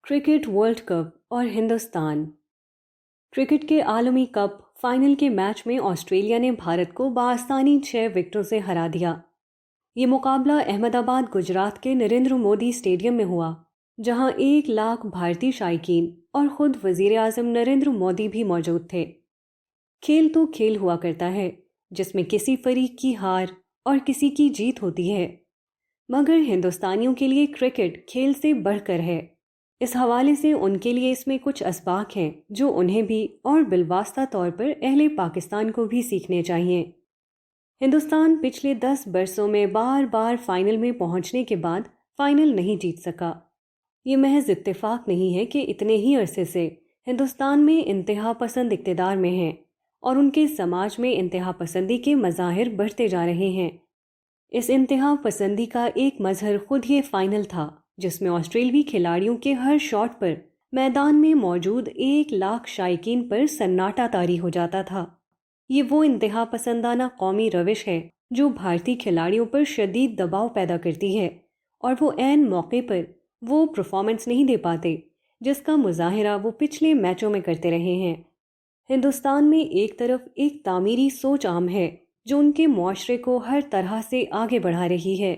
Cricket world cup اور Hindustan. Cricket کے عالمی کپ فائنل کے میچ میں آسٹریلیا نے بھارت کو بآسانی 6 وکٹوں سے ہرا دیا۔ یہ مقابلہ احمد آباد گجرات کے نریندر مودی اسٹیڈیم میں ہوا، جہاں 1 لاکھ بھارتی شائقین اور خود وزیر اعظم نریندر مودی بھی موجود تھے۔ کھیل تو کھیل ہوا کرتا ہے جس میں کسی فریق کی ہار اور کسی کی جیت ہوتی ہے، مگر ہندوستانیوں کے لیے کرکٹ کھیل سے بڑھ کر ہے۔ اس حوالے سے ان کے لیے اس میں کچھ اسباق ہیں جو انہیں بھی اور بالواسطہ طور پر اہل پاکستان کو بھی سیکھنے چاہیے۔ ہندوستان پچھلے 10 برسوں میں بار بار فائنل میں پہنچنے کے بعد فائنل نہیں جیت سکا۔ یہ محض اتفاق نہیں ہے کہ اتنے ہی عرصے سے ہندوستان میں انتہا پسند اقتدار میں ہیں اور ان کے سماج میں انتہا پسندی کے مظاہر بڑھتے جا رہے ہیں۔ اس انتہا پسندی کا ایک مظہر خود یہ فائنل تھا، جس میں آسٹریلوی کھلاڑیوں کے ہر شاٹ پر میدان میں موجود 1 لاکھ شائقین پر سناٹا طاری ہو جاتا تھا۔ یہ وہ انتہا پسندانہ قومی روش ہے جو بھارتی کھلاڑیوں پر شدید دباؤ پیدا کرتی ہے، اور وہ عین موقع پر وہ پرفارمنس نہیں دے پاتے جس کا مظاہرہ وہ پچھلے میچوں میں کرتے رہے ہیں۔ ہندوستان میں ایک طرف ایک تعمیری سوچ عام ہے جو ان کے معاشرے کو ہر طرح سے آگے بڑھا رہی ہے،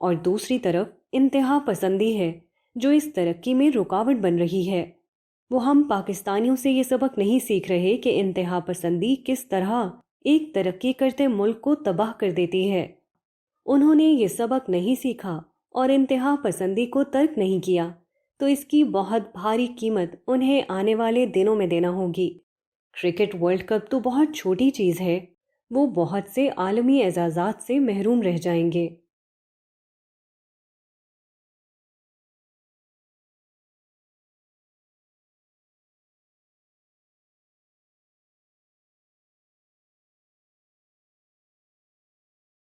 اور دوسری طرف انتہا پسندی ہے جو اس ترقی میں رکاوٹ بن رہی ہے۔ وہ ہم پاکستانیوں سے یہ سبق نہیں سیکھ رہے کہ انتہا پسندی کس طرح ایک ترقی کرتے ملک کو تباہ کر دیتی ہے۔ انہوں نے یہ سبق نہیں سیکھا اور انتہا پسندی کو ترک نہیں کیا، تو اس کی بہت بھاری قیمت انہیں آنے والے دنوں میں دینا ہوگی۔ کرکٹ ورلڈ کپ تو بہت چھوٹی چیز ہے، وہ بہت سے عالمی اعزازات سے محروم رہ جائیں گے۔